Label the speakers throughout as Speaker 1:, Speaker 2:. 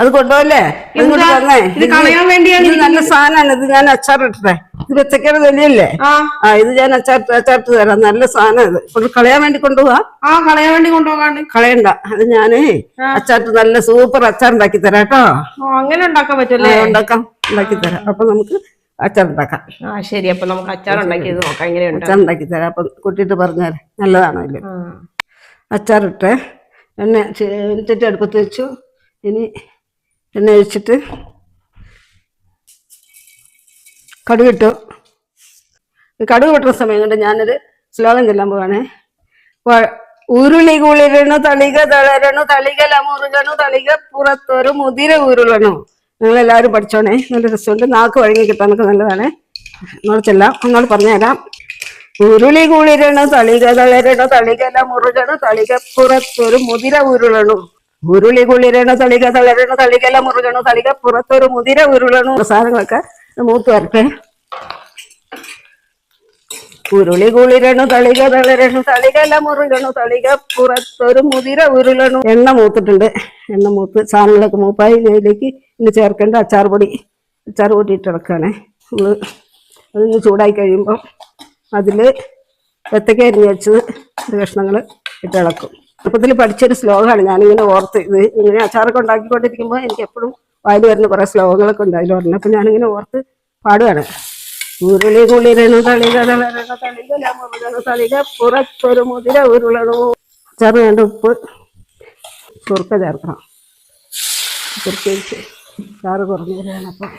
Speaker 1: അത് കൊണ്ടുപോകല്ലേ?
Speaker 2: ഇത് കളയാൻ വേണ്ടിയാണ്.
Speaker 1: ഇത് നല്ല സാധനമാണ്. ഇത് ഞാൻ അച്ചാറിട്ടെ. ഇത് വെച്ചക്കയുടെ വലിയല്ലേ? ഇത് ഞാൻ അച്ചാറിട്ട് തരാം. നല്ല സാധനം. ഇത് കളയാൻ വേണ്ടി കൊണ്ടുപോവാ.
Speaker 2: കളയാൻ വേണ്ടി കൊണ്ടുപോകാണ്ട്.
Speaker 1: കളയണ്ട. അത് ഞാന് അച്ചാറിട്ട് നല്ല സൂപ്പർ അച്ചാർ ഉണ്ടാക്കി തരാം കേട്ടോ.
Speaker 2: അങ്ങനെ ഉണ്ടാക്കാൻ പറ്റല്ലേ?
Speaker 1: ഉണ്ടാക്കി തരാം. അപ്പൊ നമുക്ക് അച്ചാർ ഉണ്ടാക്കാം.
Speaker 2: ശരി, അപ്പൊ നമുക്ക് അച്ചാർ ഉണ്ടാക്കിയത് നോക്കാം. എങ്ങനെയുണ്ട്
Speaker 1: അച്ചാർ ഉണ്ടാക്കി തരാം. അപ്പൊ കുട്ടിയിട്ട് പറഞ്ഞാല് നല്ലതാണോ ഇല്ലേ? അച്ചാറിട്ട് എണ്ണ ചട്ടി അടുപ്പത്ത് വെച്ചു. ഇനി എണ്ണ ഒഴിച്ചിട്ട് കടുകിട്ടു. കടുക് കിട്ടുന്ന സമയം കൊണ്ട് ഞാനൊരു ശ്ലോകം ചൊല്ലാൻ പോവാണേ. ഉരുളി കുളിരണു തളിക തളരണു തളിക ലമുറുകണു തളിക പുറത്തൊരു മുതിര ഉരുളണു. നിങ്ങളെല്ലാവരും പഠിച്ചോണേ. നല്ല രസമുണ്ട്. നാക്ക് വഴങ്ങി കിട്ടാനൊക്കെ നല്ലതാണേ. നിങ്ങൾ ചെല്ലാം. നിങ്ങൾ പറഞ്ഞുതരാം. ഉരുളി കുളിരണു തളിക തളരണു തളിക ലമുറുകണു തളിക പുറത്തൊരു മുതിര ഉരുളണു. ഉരുളി കുളിരണു തളിക തളരണു തളിക ലമുറുകണു തളിക പുറത്തൊരു മുതിര ഉരുളണു. സാധനങ്ങളൊക്കെ മൂത്ത് വരട്ടെ. ഉരുളി കുളിരണു തളിക തളരണു തളിക ലമുറുകണു തളിക പുറത്തൊരു മുതിര ഉരുളണു. എണ്ണ മൂത്തിട്ടുണ്ട്. എണ്ണ മൂത്ത് സാധനങ്ങളൊക്കെ മൂപ്പായി. ഇതിലേക്ക് ഇന്ന് ചേർക്കേണ്ട അച്ചാർ പൊടി ഇട്ട് ഇളക്കുകയാണേ. നമ്മൾ അതിന് ചൂടായി കഴിയുമ്പോൾ അതിൽ വെത്തക്ക അരിഞ്ഞ് വെച്ചത് കഷ്ണങ്ങൾ ഇട്ട് ഇളക്കും. ചെറുപ്പത്തിൽ പഠിച്ചൊരു ശ്ലോകമാണ്. ഞാനിങ്ങനെ ഓർത്ത് ഇത് ഇങ്ങനെ അച്ചാറൊക്കെ ഉണ്ടാക്കിക്കൊണ്ടിരിക്കുമ്പോൾ എനിക്ക് എപ്പോഴും വായിൽ വരുന്ന കുറേ ശ്ലോകങ്ങളൊക്കെ ഉണ്ട്. അതിൽ പറഞ്ഞു. അപ്പം ഞാനിങ്ങനെ ഓർത്ത് പാടുകയാണ്. ഉരുളി കുളിരണു തളിക തളരണു തളിക ലമുറുകണു തളിക പുറത്തൊരു മുതിര ഉരുളണു. അച്ചാറ് വേണ്ട ഉപ്പ് സുർക്ക ചേർക്കണം. സുർക്കയിച്ച് ചാറ് കുറഞ്ഞു വരികയാണ്. അപ്പം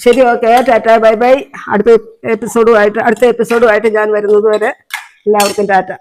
Speaker 1: ശരി, ഓക്കെ, ടാറ്റ, ബൈ ബൈ. അടുത്ത എപ്പിസോഡുമായിട്ട് ഞാൻ വരുന്നത് വരെ എല്ലാവർക്കും ടാറ്റ.